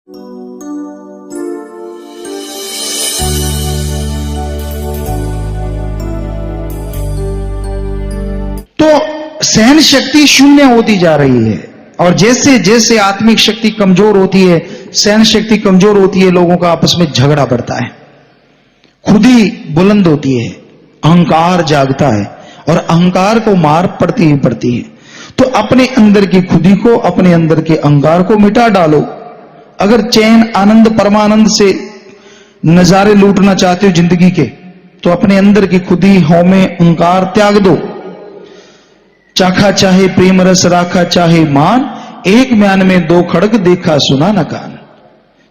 तो सहन शक्ति शून्य होती जा रही है, और जैसे जैसे आत्मिक शक्ति कमजोर होती है, सहन शक्ति कमजोर होती है, लोगों का आपस में झगड़ा बढ़ता है, खुद ही बुलंद होती है, अहंकार जागता है, और अहंकार को मार पड़ती ही पड़ती है। तो अपने अंदर की खुदी को, अपने अंदर के अहंकार को मिटा डालो। अगर चैन, आनंद, परमानंद से नजारे लूटना चाहते हो जिंदगी के, तो अपने अंदर की खुदी, हौमे, अहंकार त्याग दो। चाखा चाहे प्रेम रस, राखा चाहे मान, एक म्यान में दो खड़ग, देखा सुना न कान।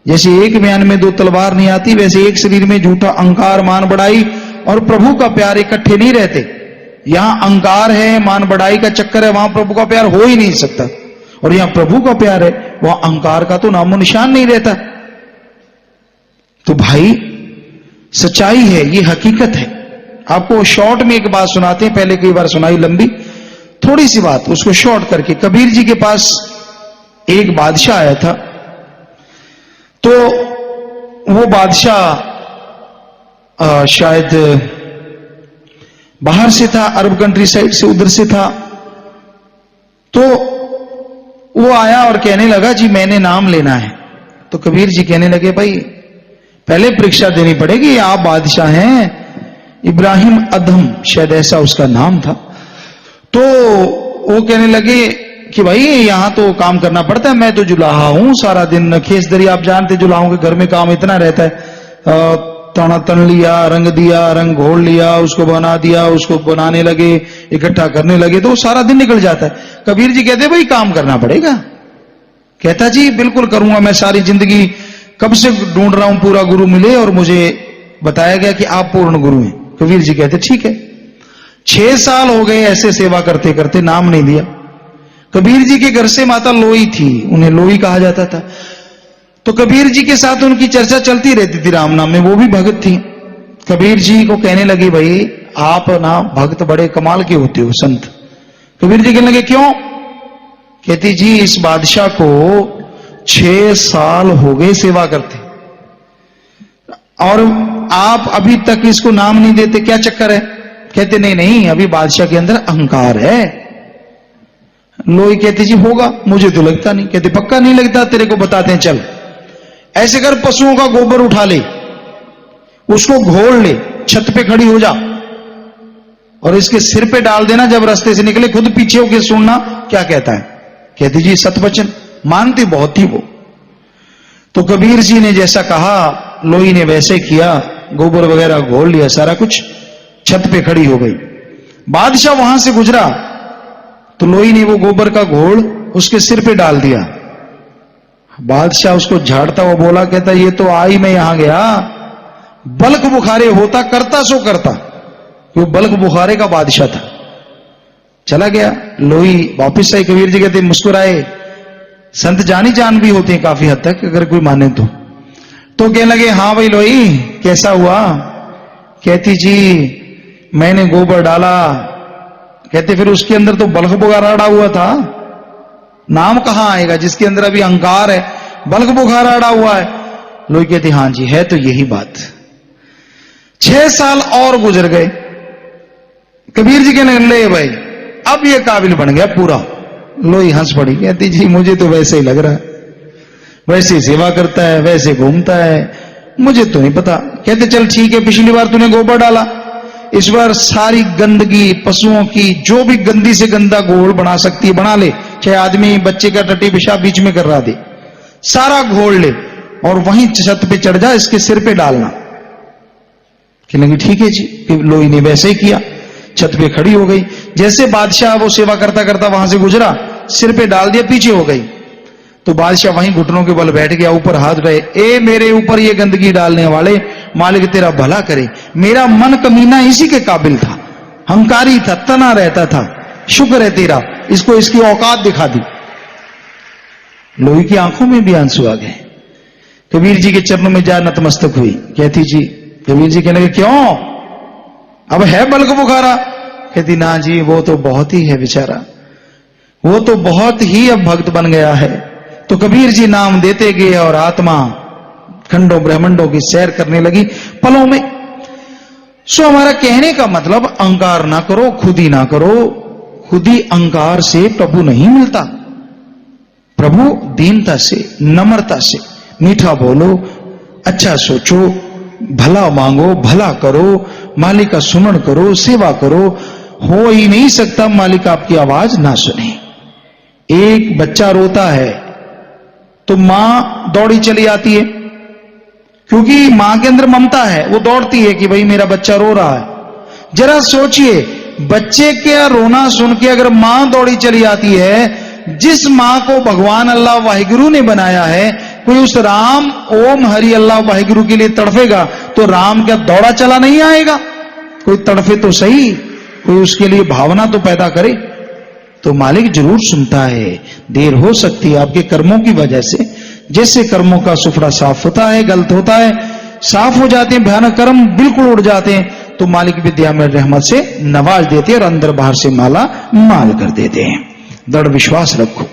जैसे एक म्यान में दो तलवार नहीं आती, वैसे एक शरीर में झूठा अहंकार, मान बढ़ाई और प्रभु का प्यार इकट्ठे नहीं रहते। यहां अहंकार है, मान बढ़ाई का चक्कर है, वहां प्रभु का प्यार हो ही नहीं सकता। और यहां प्रभु का प्यार है, वहां अहंकार का तो नामो निशान नहीं रहता। तो भाई सच्चाई है, ये हकीकत है। आपको शॉर्ट में एक बात सुनाते हैं, पहले कई बार सुनाई लंबी, थोड़ी सी बात उसको शॉर्ट करके। कबीर जी के पास एक बादशाह आया था। तो वो बादशाह शायद बाहर से था, अरब कंट्री साइड से, उधर से था। तो वो आया और कहने लगा, जी मैंने नाम लेना है। तो कबीर जी कहने लगे, भाई पहले परीक्षा देनी पड़ेगी, आप बादशाह हैं। इब्राहिम अदम शायद ऐसा उसका नाम था। तो वो कहने लगे कि भाई यहां तो काम करना पड़ता है, मैं तो जुलाहा हूं, सारा दिन खेसदरी, आप जानते जुलाहों के घर में काम इतना रहता है, तना तन लिया, रंग दिया, रंग घोल लिया, उसको बना दिया, उसको बनाने लगे, इकट्ठा करने लगे, तो सारा दिन निकल जाता है। कबीर जी कहते भाई काम करना पड़ेगा। कहता जी बिल्कुल करूंगा, मैं सारी जिंदगी कब से ढूंढ रहा हूं पूरा गुरु मिले, और मुझे बताया गया कि आप पूर्ण गुरु हैं। कबीर जी कहते ठीक है। 6 साल हो गए ऐसे सेवा करते करते, नाम नहीं दिया। कबीर जी के घर से माता लोई थी, उन्हें लोई कहा जाता था। तो कबीर जी के साथ उनकी चर्चा चलती रहती थी राम नाम में, वो भी भगत थी। कबीर जी को कहने लगी, भाई आप ना भक्त बड़े कमाल के होते हो, संत। कबीर जी कहने लगे क्यों? कहती जी इस बादशाह को 6 साल हो गए सेवा करते, और आप अभी तक इसको नाम नहीं देते, क्या चक्कर है? कहते नहीं नहीं, अभी बादशाह के अंदर अहंकार है। लोई कहती जी होगा, मुझे तो लगता नहीं। कहते पक्का नहीं लगता, तेरे को बताते हैं, चल ऐसे कर, पशुओं का गोबर उठा ले, उसको घोल ले, छत पे खड़ी हो जा और इसके सिर पे डाल देना, जब रास्ते से निकले खुद पीछे होकर सुनना क्या कहता है। कहती जी सतवचन, मानती बहुत थी वो। तो कबीर जी ने जैसा कहा, लोई ने वैसे किया, गोबर वगैरह घोल लिया, सारा कुछ, छत पे खड़ी हो गई। बादशाह वहां से गुजरा तो लोई ने वो गोबर का घोल उसके सिर पे डाल दिया। बादशाह उसको झाड़ता हुआ बोला, कहता ये तो आई मैं यहां गया, बल्क बुखारे होता, करता सो करता। वो बल्क बुखारे का बादशाह था, चला गया। लोई वापिस आई। कबीर जी कहते मुस्कुराए, संत जानी जान भी होते हैं काफी हद तक, अगर कोई माने तो कहने लगे हाँ भाई लोई कैसा हुआ? कहती जी मैंने गोबर डाला। कहते फिर उसके अंदर तो बल्क बुखारा अड़ा हुआ था, नाम कहां आएगा जिसके अंदर अभी अहंकार है, बल्क बुखारा अड़ा हुआ है। लोई कहती हां जी है तो यही बात। 6 साल और गुजर गए। कबीर जी कहने ले भाई अब ये काबिल बन गया पूरा। लोई हंस पड़ी, कहती जी मुझे तो वैसे ही लग रहा है, वैसे ही सेवा करता है, वैसे घूमता है, मुझे तो नहीं पता। कहते चल ठीक है, पिछली बार तूने गोबर डाला, इस बार सारी गंदगी पशुओं की, जो भी गंदी से गंदा घोल बना सकती है बना ले, चाहे आदमी बच्चे का टट्टी पेशाब बीच में कर रहा दे, सारा घोल ले और वहीं छत पे चढ़ जा, इसके सिर पे डालना। कहने लगी ठीक है जी। लोई ने वैसे ही किया, छत पे खड़ी हो गई। जैसे बादशाह वो सेवा करता करता वहां से गुजरा, सिर पे डाल दिया, पीछे हो गई। तो बादशाह वहीं घुटनों के बल बैठ गया, ऊपर हाथ रहे, ए मेरे ऊपर ये गंदगी डालने वाले, मालिक तेरा भला करे, मेरा मन कमीना इसी के काबिल था, हंकारी था, तना रहता था, शुक्र है तेरा, इसको इसकी औकात दिखा दी। लोई की आंखों में भी आंसू आ गए। कबीर जी के चरणों में जा नतमस्तक हुई। कहती जी, कबीर जी कहने लगे क्यों, अब है बल्क बुखारा? कहती ना जी वो तो बहुत ही है बेचारा, वो तो बहुत ही अब भक्त बन गया है, तो कबीर जी नाम देते गए और आत्मा खंडों ब्रह्मंडों की सैर करने लगी पलों में। सो हमारा कहने का मतलब अहंकार ना करो, खुद ही ना करो। खुद ही अहंकार से प्रभु नहीं मिलता। प्रभु दीनता से, नम्रता से, मीठा बोलो, अच्छा सोचो, भला मांगो, भला करो, मालिक का सुमन करो, सेवा करो। हो ही नहीं सकता मालिक आपकी आवाज ना सुने। एक बच्चा रोता है तो मां दौड़ी चली आती है, क्योंकि मां के अंदर ममता है, वो दौड़ती है कि भाई मेरा बच्चा रो रहा है। जरा सोचिए, बच्चे के रोना सुन के अगर मां दौड़ी चली आती है, जिस मां को भगवान अल्लाह वाहिगुरु ने बनाया है, कोई उस राम ओम हरि अल्लाह वाहिगुरु के लिए तड़फेगा तो राम क्या दौड़ा चला नहीं आएगा? कोई तड़फे तो सही, कोई उसके लिए भावना तो पैदा करे। तो मालिक जरूर सुनता है। देर हो सकती है आपके कर्मों की वजह से। जैसे कर्मों का सुफड़ा साफ होता है, गलत होता है, साफ हो जाते हैं, भयानक कर्म बिल्कुल उड़ जाते हैं, तो मालिक विद्या में रहमत से नवाज देते हैं और अंदर बाहर से माला माल कर देते हैं। दृढ़ विश्वास रखो।